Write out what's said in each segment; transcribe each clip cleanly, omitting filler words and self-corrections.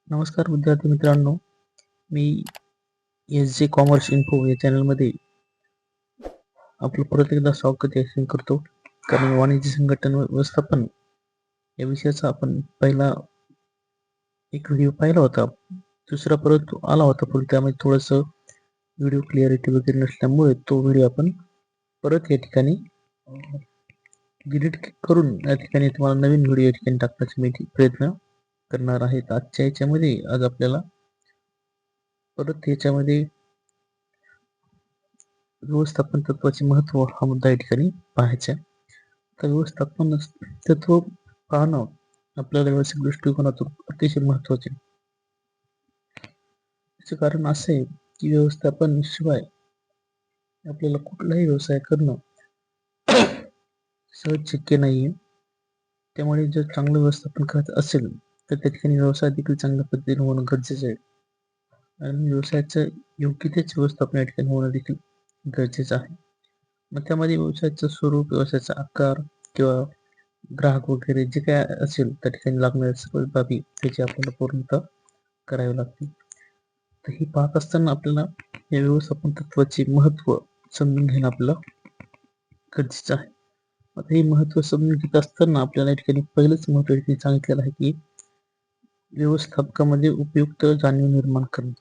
नमस्कार विद्यार्थी मित्रांनो, मी एस जे कॉमर्स इन्फो या चॅनलमध्ये आपलं परत एकदा स्वागत करतो. कारण वाणिज्य संघटन व्यवस्थापन या विषयाचा आपण पहिला एक व्हिडिओ पाहिला होता. दुसरा परत आला होता, पण त्यामध्ये थोडंसं व्हिडिओ क्लिअरिटी वगैरे नसल्यामुळे तो व्हिडिओ आपण परत या ठिकाणी डिलीट करून या ठिकाणी तुम्हाला नवीन व्हिडिओ या ठिकाणी टाकण्याचा मी प्रयत्न करणार आहे. आजच्या याच्यामध्ये आज आपल्याला परत याच्यामध्ये व्यवस्थापन तत्वाचे महत्व हा मुद्दा या ठिकाणी पाहायचा. तर व्यवस्थापन तत्व पाहणं आपल्याला व्यवसायिक दृष्टिकोनातून अतिशय महत्वाचे. याचे कारण असे आहे की व्यवस्थापन शिवाय आपल्याला कुठलाही व्यवसाय करणं सहज शक्य नाहीये. त्यामुळे जर चांगलं व्यवस्थापन करायचं असेल तर त्या ठिकाणी व्यवसाय देखील चांगल्या पद्धतीने होणं गरजेचं आहे. आणि व्यवसायाचं योग्य तेच व्यवस्थापन या ठिकाणी होणं देखील गरजेचं आहे. मग त्यामध्ये व्यवसायाचं स्वरूप, व्यवसायाचा आकार किंवा ग्राहक वगैरे जे काय असेल त्या ठिकाणी लागणाऱ्या सर्व बाबी त्याची आपल्याला पूर्णतः करावी लागते. तर ही पाहत असताना आपल्याला या व्यवस्थापन तत्वाचे महत्व समजून घेणं आपल्याला गरजेचं आहे. आता हे महत्व समजून घेत असताना आपल्याला या ठिकाणी पहिलंच महत्व सांगितलेलं आहे की व्यवस्थापकामध्ये उपयुक्त जाणीव निर्माण करणे.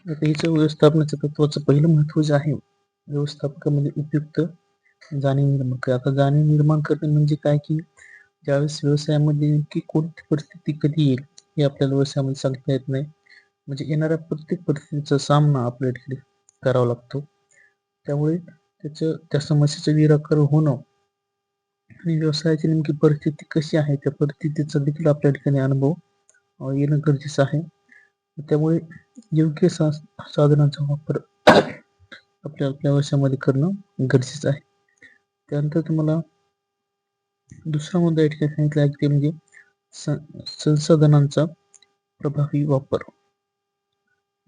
आता हिचं व्यवस्थापनाच्या तत्वाचं पहिलं महत्व जे आहे व्यवस्थापकामध्ये उपयुक्त जाणीव निर्माण करणे. आता जाणीव निर्माण करणे म्हणजे काय की ज्यावेळेस व्यवसायामध्ये नेमकी कोणती परिस्थिती कधी येईल हे आपल्याला व्यवसायामध्ये सांगता येत नाही. म्हणजे येणाऱ्या प्रत्येक परिस्थितीचा सामना आपल्या ठिकाणी करावा लागतो. त्यामुळे त्या समस्येचं निराकरण होणं आणि व्यवसायाची नेमकी परिस्थिती कशी आहे त्या परिस्थितीचा देखील आपल्या ठिकाणी अनुभव येणं गरजेचं आहे. त्यामुळे योग्य साधनांचा वापर आपल्या व्यवसायामध्ये करणं गरजेचं आहे. त्यानंतर तुम्हाला दुसरा मुद्दा या ठिकाणी सांगितला आहे ते म्हणजे संसाधनांचा प्रभावी वापर.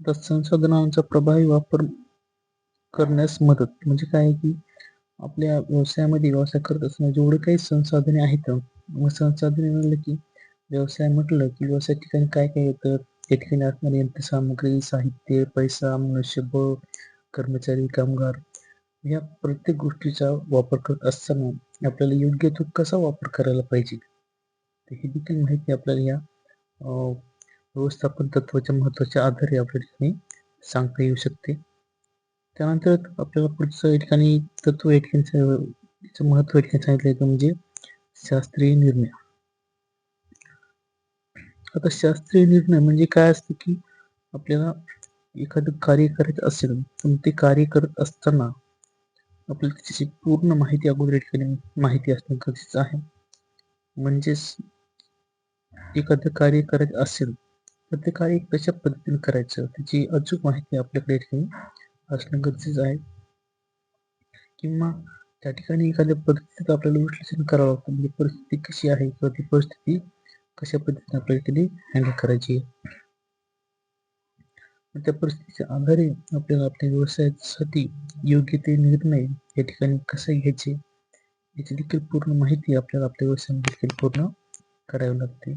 तर संसाधनांचा प्रभावी वापर करण्यास मदत म्हणजे काय आहे की आपल्या व्यवसायामध्ये व्यवसाय करत असताना जेवढे काही संसाधने आहेत, मग संसाधने म्हणलं की व्यवसाय म्हटलं की व्यवसाय ठिकाणी काय काय येतं, त्या ठिकाणी असणारी यंत्रसामुग्री, साहित्य, पैसा, मनुष्यबळ, कर्मचारी, कामगार या प्रत्येक गोष्टीचा वापर करत असताना आपल्याला योग्य तो कसा वापर करायला पाहिजे तर ही देखील माहिती आपल्याला या व्यवस्थापन तत्वाच्या महत्वाच्या आधारे आपल्या ठिकाणी सांगता येऊ शकते. त्यानंतर आपल्याला पुढचं या ठिकाणी तत्व या ठिकाणी महत्व या ठिकाणी सांगितलं आहे म्हणजे शास्त्रीय निर्णय. आता शास्त्रीय निर्णय म्हणजे काय असतं की आपल्याला एखादं कार्य करायचं असेल पण ते कार्य करत असताना आपल्याला त्याची पूर्ण माहिती अगोदर या ठिकाणी माहिती असणं गरजेचं आहे. म्हणजेच एखादं कार्य करायचं असेल तर ते कार्य कशा पद्धतीने करायचं त्याची अचूक माहिती आपल्याकडे या ठिकाणी असणं गरजेचं आहे. किंवा त्या ठिकाणी एखाद्या परिस्थितीत आपल्याला विश्लेषण करावं लागतं म्हणजे परिस्थिती कशी आहे किंवा ती परिस्थिती कशा पद्धतीने आपल्याला कधी हँडल करायची आहे. त्या परिस्थितीच्या आधारे आपल्याला आपल्या व्यवसायासाठी योग्य ते निर्णय या ठिकाणी कसे घ्यायचे याची देखील पूर्ण माहिती आपल्याला आपल्या व्यवसायामध्ये देखील पूर्ण करावी लागते.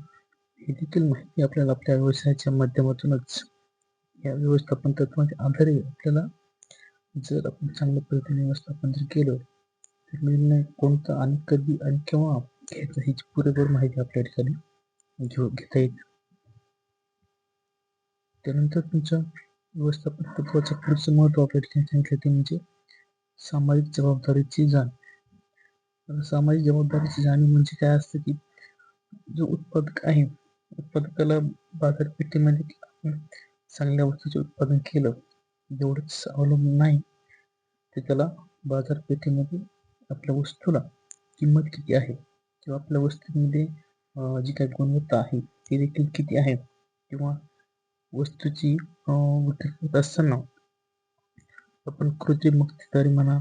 ही देखील माहिती आपल्याला आपल्या व्यवसायाच्या माध्यमातूनच या व्यवस्थापन तत्वाच्या आधारे आपल्याला जर आपण चांगल्या पद्धतीने व्यवस्थापन जर केलं तर निर्णय कोणता आणि कधी आणि केव्हा घ्यायचा ह्याची पुरेपूर माहिती आपल्या ठिकाणी घेता येईल. त्यानंतर तुमच्या व्यवस्थापन तत्वाचं पुढचं महत्व आपल्या ठिकाणी सांगितलं ते म्हणजे सामाजिक जबाबदारीची जाण. सामाजिक जबाबदारीची जाणीव म्हणजे काय असतं की जो उत्पादक आहे उत्पादकाला बाजारपेठेमध्ये चांगल्या वस्तूचे उत्पादन केलं एवढंच अवलंबून नाही ते त्याला बाजारपेठेमध्ये आपल्या वस्तूला किंमत किती आहे किंवा आपल्या वस्तूमध्ये जी काही गुणवत्ता आहे ती देखील किती आहे किंवा वस्तूची विक्री करत असताना आपण कृत्रिम मक्तेदारी म्हणा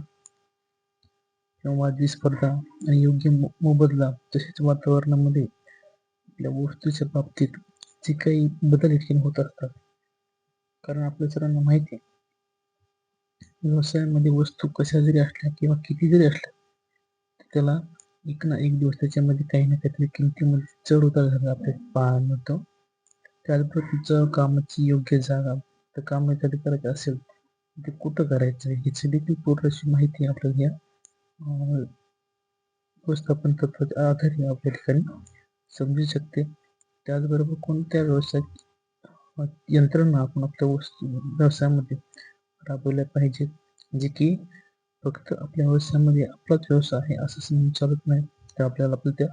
किंवा वाजवी स्पर्धा आणि योग्य मोबदला तसेच वातावरणामध्ये आपल्या वस्तूच्या बाबतीत जे काही बदल होत असतात. कारण आपल्या सर्वांना माहिती आहे व्यवसायामध्ये वस्तू कशा जरी असल्या किंवा किती जरी असल्या त्याला एक ना एक दिवस त्याच्यामध्ये काही ना काहीतरी किमतीमध्ये चढ उतार झाला आपल्याला पाहायला मिळतो. त्याचबरोबर तुमचं कामाची योग्य जागा, तर काम एखादं करायचं असेल ते कुठं करायचं ह्याची देखील पूर्ण अशी माहिती आपल्याला या व्यवस्थापन तत्वाच्या आधारे आपल्या ठिकाणी समजू शकते. त्याचबरोबर कोणत्या यंत्रणा आपण आपल्या व्यवसायामध्ये राबवल्या पाहिजेत, जे की फक्त आपल्या व्यवसायामध्ये आपलाच व्यवसाय आहे असं समजून चालत नाही. तर आपल्याला आपल्या त्या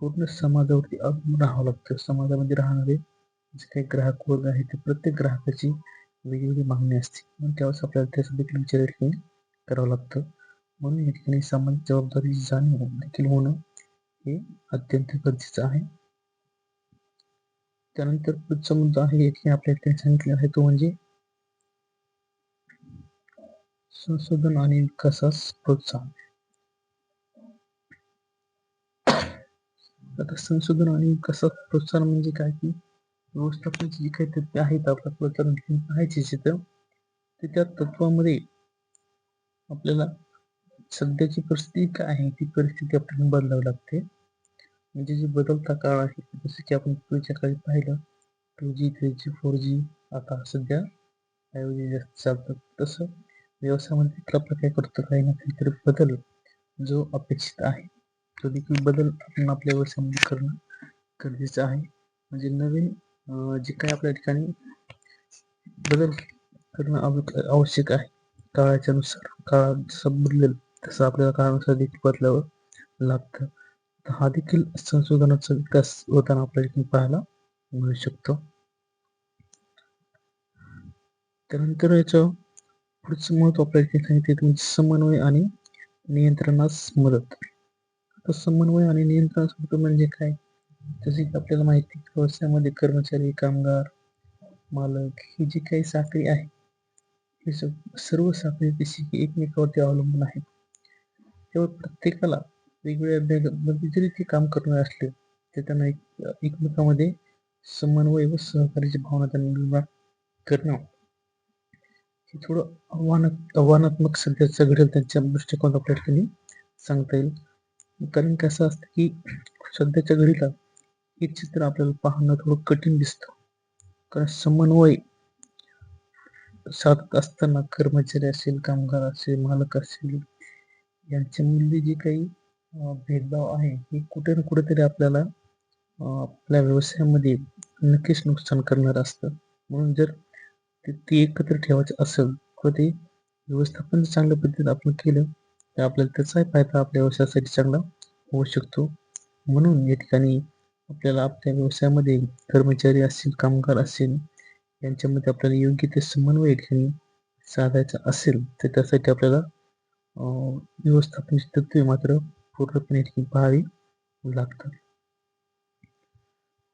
पूर्ण समाजावरती अवलंबून राहावं लागतं. समाजामध्ये राहणारे जे काही ग्राहक वर्ग आहे, ते प्रत्येक ग्राहकाची वेगवेगळी मागणी असते. म्हणून त्यावेळेस आपल्याला त्याचा देखील विचार करावं लागतं. म्हणून या ठिकाणी सामाजिक जबाबदारीची जाणीव देखील होणं हे अत्यंत गरजेचं आहे. त्यानंतर पुढचा मुद्दा आहे की आपल्या ठिकाणी सांगितले आहे तो म्हणजे संशोधन आणि विकासास प्रोत्साहन. आता संशोधन आणि विकासास प्रोत्साहन म्हणजे काय की व्यवस्थापनाची जी काही तत्त्वे आहेत आपल्या प्रोत्साहन पाहायची तिथं, तर त्या तत्वामध्ये आपल्याला सध्याची परिस्थिती काय आहे ती परिस्थिती आपल्याला बदलावी लागते. म्हणजे जे बदलता काळ आहे जसं की आपण पूर्वीच्या काळी पाहिलं 2G 3G 4G आता सध्या 5G जास्त चालतं. तसं व्यवसायामध्ये आपलं काय करतो काही ना काहीतरी बदल जो अपेक्षित आहे तो देखील बदल आपण आपल्या व्यवसायामध्ये करणं गरजेचं आहे. म्हणजे नवीन जे काही आपल्या ठिकाणी बदल करणं आवश्यक आहे. काळाच्या नुसार काळ जसं बदलेल तसं आपल्याला काळानुसार देखील बदलावं लागतं. हा देखील संशोधनाचा विकास होताना आपल्या ठिकाणी पाहायला मिळू शकतो. त्यानंतर याचं पुढचं महत्व आपल्या ठिकाणी सांगितले म्हणजे समन्वय आणि नियंत्रणास मदत. आता समन्वय आणि नियंत्रणास मदत म्हणजे काय? जसे की आपल्याला माहिती आहे व्यवसायामध्ये कर्मचारी, कामगार, मालक ही जी काही साखळी आहे, ही सर्व साखळी कशी एकमेकावरती अवलंबून आहेत. त्यामुळे प्रत्येकाला वेगवेगळ्या मध्ये जरी ते काम करणार असले तर त्यांना एकमेकांमध्ये समन्वय व सहकार्याची भावना त्यांना निर्माण करणं हे थोडं आव्हानात्मक सध्याचं घडेल त्यांच्या दृष्टिकोनात आपल्या ठिकाणी सांगता येईल. कारण कसं असतं की सध्याच्या घडीला हे चित्र आपल्याला पाहणं थोडं कठीण दिसतं. कारण समन्वय साधत असताना कर्मचारी असेल, कामगार असेल, मालक असेल यांच्यामधले जे काही भेदभाव आहे हे कुठे ना कुठेतरी आपल्याला आपल्या व्यवसायामध्ये नक्कीच नुकसान करणार असतं. म्हणून जर ते एकत्र ठेवायचं असेल किंवा ते व्यवस्थापन चांगल्या पद्धतीने आपण केलं तर आपल्याला त्याचाही फायदा आपल्या व्यवसायासाठी चांगला होऊ शकतो. म्हणून या ठिकाणी आपल्याला आपल्या व्यवसायामध्ये कर्मचारी असतील, कामगार असेल यांच्यामध्ये आपल्याला योग्य ते समन्वय ठेवून साधायचा असेल तर त्यासाठी आपल्याला व्यवस्थापनाची तत्त्वे मात्र पूर्णपणे पाहावी लागतात.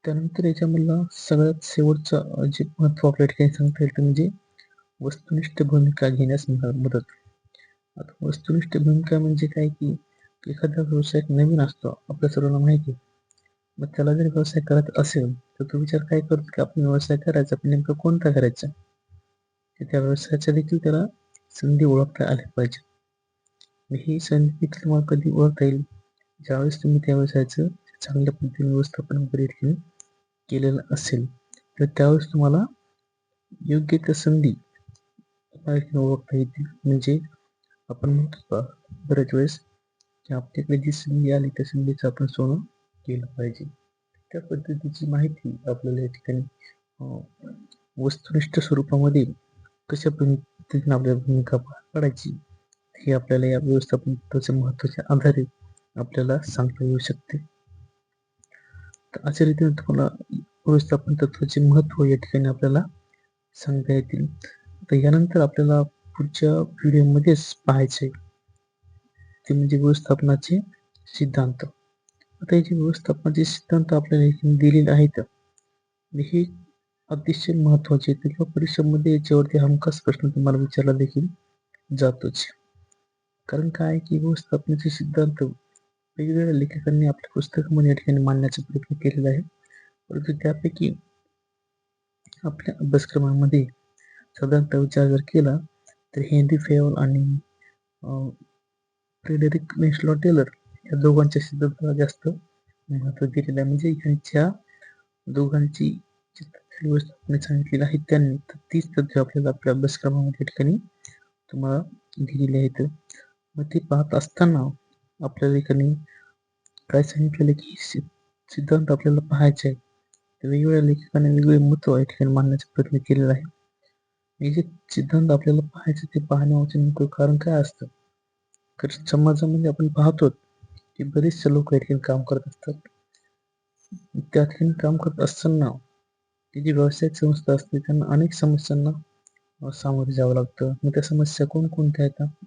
त्यानंतर याच्यामधला सगळ्यात शेवटचं जे महत्व आपल्या ठिकाणी सांगता येईल ते म्हणजे वस्तुनिष्ठ भूमिका घेण्यास मदत. आता वस्तुनिष्ठ भूमिका म्हणजे काय की एखादा व्यवसाय नवीन असतो आपल्या सर्वांना माहिती आहे. मग त्याला जर व्यवसाय करायचा असेल तर तो विचार काय करतो की आपण व्यवसाय करायचा पण नेमकं कोणता करायचा? त्या व्यवसायाच्या देखील त्याला संधी ओळखता आल्या पाहिजे. ही संधी देखील तुम्हाला कधी ओळखता येईल ज्यावेळेस तुम्ही त्या व्यवसायाचं चांगल्या पद्धतीने व्यवस्थापन वगैरे केलेलं असेल तर त्यावेळेस तुम्हाला योग्य त्या संधी ओळखता येतील. म्हणजे आपण म्हणतो बऱ्याच वेळेस की आपल्याकडे जी संधी आली त्या संधीचं आपण सोनं केलं पाहिजे. त्या पद्धतीची माहिती आपल्याला या ठिकाणी वस्तुनिष्ठ स्वरूपामध्ये कशा पद्धतीने आपल्याला भूमिका पार पाडायची हे आपल्याला या व्यवस्थापन महत्वाच्या आधारे आपल्याला सांगता येऊ शकते. तर अशा रीतीने तुम्हाला व्यवस्थापन तत्वाचे महत्व या ठिकाणी आपल्याला सांगता येतील. तर यानंतर आपल्याला पुढच्या व्हिडिओमध्येच पाहायचे ते म्हणजे व्यवस्थापनाचे सिद्धांत. आता याचे व्यवस्थापनाचे सिद्धांत आपल्याला दिलेले आहेत. हे अतिशय महत्वाचे आहेत किंवा परीक्षेमध्ये याच्यावरती हमखास प्रश्न तुम्हाला विचारला देखील जातोच. कारण काय आहे की व्यवस्थापनाचे सिद्धांत वेगवेगळ्या लेखकांनी आपल्या पुस्तकामध्ये या ठिकाणी मांडण्याचा प्रयत्न केलेला आहे. परंतु त्यापैकी आपल्या अभ्यासक्रमामध्ये साधारणतः विचार जर केला तर हेनरी फेयोल आणि फ्रेडरिक विन्सलॉ टेलर या दोघांच्या सिद्धांताला जास्त महत्व दिलेलं आहे. म्हणजे ह्यांच्या दोघांची जी तत्त्वे व्यवस्थापनाने सांगितलेली आहेत त्यांनी, तर तीच तत्त्वे आपल्याला आपल्या अभ्यासक्रमामध्ये या ठिकाणी तुम्हाला दिलेली आहेत. मग ते पाहत असताना आपल्याला ठिकाणी काय सांगितलेलं की सिद्धांत आपल्याला पाहायचे आहेत. वेगवेगळ्या लेखकांनी वेगवेगळे महत्व या ठिकाणी मांडण्याचा प्रयत्न केलेला आहे. हे जे सिद्धांत आपल्याला पाहायचे ते पाहण्यामागचे नेमकं कारण काय असतं? तर समाजामध्ये आपण पाहतो की बरेचसे लोक या ठिकाणी काम करत असतात. त्या ठिकाणी काम करत असताना ती जी व्यावसायिक संस्था असते त्यांना अनेक समस्यांना सामोरे जावं लागतं. मग त्या समस्या कोणकोणत्या येतात?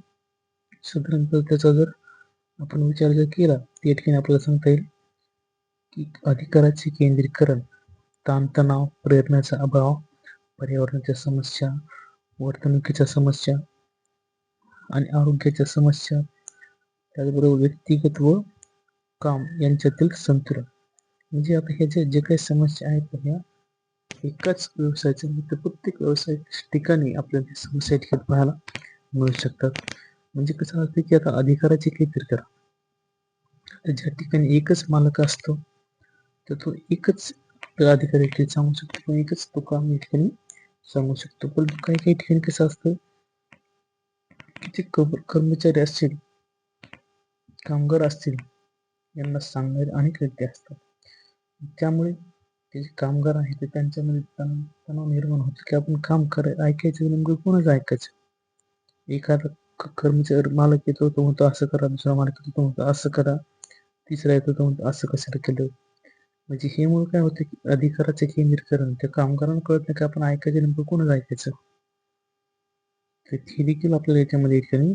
साधारणतः त्याचा जर आपण विचार जर केला तर या ठिकाणी आपल्याला सांगता येईल की अधिकाराचे केंद्रीकरण, ताणतणाव, प्रेरणाचा अभाव, पर्यावरणाच्या समस्या, वर्तणुकीच्या समस्या आणि आरोग्याच्या समस्या, त्याचबरोबर व्यक्तिगत व काम यांच्यातील संतुलन. म्हणजे आता ह्या जे काही समस्या आहेत ह्या एकाच व्यवसायाच्या प्रत्येक व्यवसाय ठिकाणी आपल्याला समस्या ठिकाणी पाहायला मिळू शकतात. म्हणजे कसं असतं की आता अधिकाराचे केंद्रीकरण, तर ज्या ठिकाणी एकच मालक असतो तर तो एकच अधिकारी सांगू शकतो, पण एकच तो काम या ठिकाणी सांगू शकतो. पण काही काही ठिकाणी कसं असतं की जे कर्मचारी असतील, कामगार असतील, यांना सांगणारे अनेक व्यक्ती असतात. त्यामुळे ते जे कामगार आहेत ते त्यांच्यामध्ये तणाव निर्माण होतो की आपण काम ऐकायचं नेमकं कोणाचं ऐकायचं. एखादा कर्मचारी मालक येतो तो म्हणतो असं करा, दुसरा मालक येतो तो म्हणतो असं करा, तिसरा येतो तो म्हणतो असं कशाला केलं. म्हणजे हे मुळे काय होतं की अधिकाराचे केंद्रीकरण त्या कामगारांना कळत नाही की आपण ऐकायचं नेमकं कोणाचं ऐकायचं. तर हे देखील आपल्याला याच्यामध्ये ठिकाणी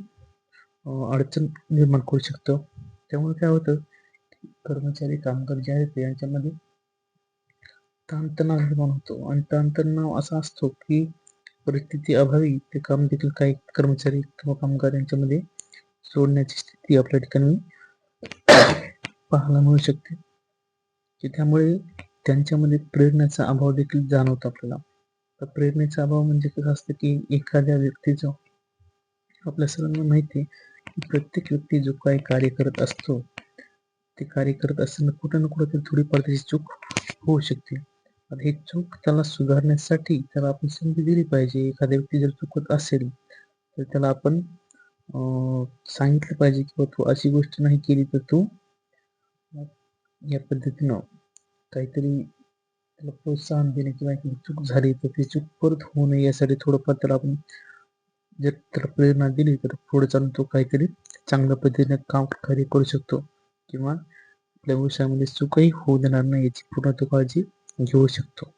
अडचण निर्माण करू शकतं. त्यामुळे काय होतं कर्मचारी कामगार जे आहेत यांच्यामध्ये ताणतणाव निर्माण होतो आणि ताणतणाव असा असतो की परिस्थिती अभावी ते काम देखील काही कर्मचारी किंवा कामगार यांच्यामध्ये सोडण्याची स्थिती आपल्या ठिकाणी पाहायला मिळू शकते की त्यामुळे त्यांच्यामध्ये प्रेरणेचा अभाव देखील जाणवतो आपल्याला. तर प्रेरणेचा अभाव म्हणजे कसं असतं की एखाद्या व्यक्तीचं आपल्या सर्वांना माहिती आहे की प्रत्येक व्यक्ती जो काही कार्य करत असतो ते कार्य करत असताना कुठं ना कुठं थोडीफार त्याची चूक होऊ शकते. ही चूक त्याला सुधारण्यासाठी त्याला आपण संधी दिली पाहिजे. एखाद्या व्यक्ती जर चुकत असेल तर त्याला आपण सांगितलं पाहिजे की तू अशी गोष्ट नाही केली तर तू या पद्धतीनं काहीतरी त्याला प्रोत्साहन देणे किंवा एखादी चूक झाली तर ती चूक परत होऊ नये यासाठी थोडंफार त्याला आपण जर त्याला प्रेरणा दिली तर पुढे चालून तो काहीतरी चांगल्या पद्धतीने काम कार्य करू शकतो किंवा आपल्या व्यवसायामध्ये चूकही होऊ देणार नाही याची पूर्ण तो काळजी घेऊ शकतो.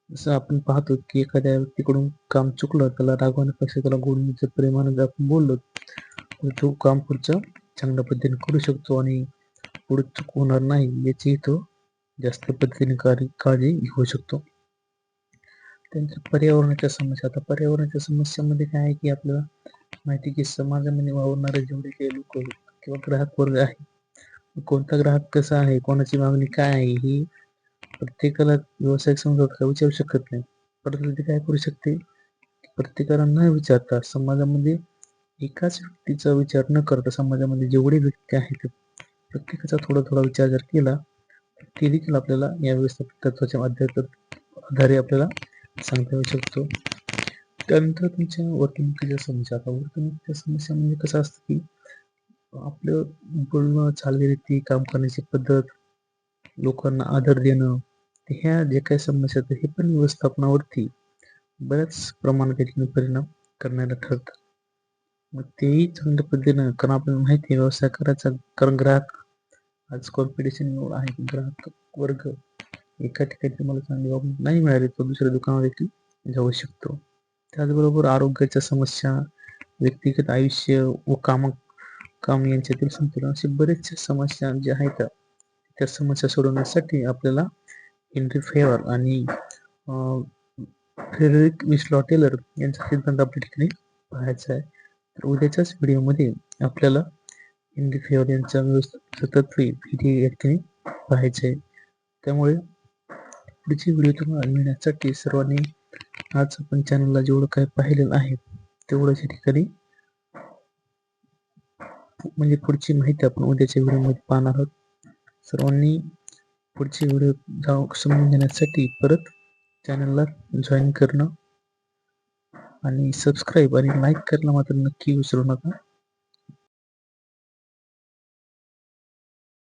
जसं आपण पाहतो की एखाद्या व्यक्तीकडून काम चुकलं त्याला रागवण्यापेक्षा त्याला गोडीचं प्रेमानं जर आपण बोललो तर तो काम पुढचं चांगल्या पद्धतीने करू शकतो आणि पुढे चूक होणार नाही याची तो जास्त पद्धतीने काळजी घेऊ शकतो. त्यांच्या पर्यावरणाच्या समस्या, आता पर्यावरणाच्या समस्यामध्ये काय आहे की आपल्याला माहिती की समाजामध्ये वावरणारे जेवढे काही लोक किंवा ग्राहक वर्ग आहे, कोणता ग्राहक कसा आहे, कोणाची मागणी काय आहे, ही प्रत्येकाला व्यावसायिक संस्था विचारू शकत नाही. परंतु ते काय करू शकते, प्रत्येकाला न विचारता समाजामध्ये एकाच व्यक्तीचा विचार न करता समाजामध्ये जेवढे व्यक्ती आहेत प्रत्येकाचा थोडा थोडा विचार जर केला तर ते देखील आपल्याला या व्यवस्थापन तत्वाच्या आधारे आपल्याला सांगता येऊ शकतो. त्यानंतर तुमच्या वर्तणुकीच्या समस्या, आता वर्तणुकीच्या समस्या म्हणजे कसं असतं की आपलं बोलणं, चालरीती, काम करण्याची पद्धत, लोकांना आदर देणं, ह्या जे काही समस्या आहेत हे पण व्यवस्थापनावरती बऱ्याच प्रमाणात या ठिकाणी परिणाम करणारं ठरतं. मग तेही चांगल्या पद्धतीनं, कारण आपल्याला माहिती आहे व्यवसाय करायचा, कारण ग्राहक आज कॉम्पिटिशन एवढं आहे की ग्राहक वर्ग एका ठिकाणी तुम्हाला चांगली वागणूक नाही मिळाली तर दुसऱ्या दुकानावर देखील जाऊ शकतो. त्याचबरोबर आरोग्याच्या समस्या, व्यक्तिगत आयुष्य व काम यांच्यातील संतुलन, असे बरेचशा समस्या ज्या आहेत त्या समस्या सोडवण्यासाठी आपल्याला हेनरी फेवर आणि फ्रेडरिक विस्लॉ टेलर यांचा सिद्धांत आपल्या ठिकाणी पाहायचा आहे. तर उद्याच्याच व्हिडिओमध्ये आपल्याला हेनरी फेवर यांच्या व्यवस्थापनाचं तत्त्वे या ठिकाणी पाहायचे आहे. त्यामुळे पुढची व्हिडिओ तुम्हाला मिळण्यासाठी सर्वांनी आज आपण चॅनलला जेवढं काही पाहिलेलं आहे तेवढंच या ठिकाणी म्हणजे पुढची माहिती आपण उद्याच्या व्हिडिओमध्ये पाहणार आहोत. सर्वांनी पुढचे व्हिडिओ समजून घेण्यासाठी परत चॅनलला जॉईन करणं आणि सबस्क्राईब आणि लाईक करायला मात्र नक्की विसरू नका.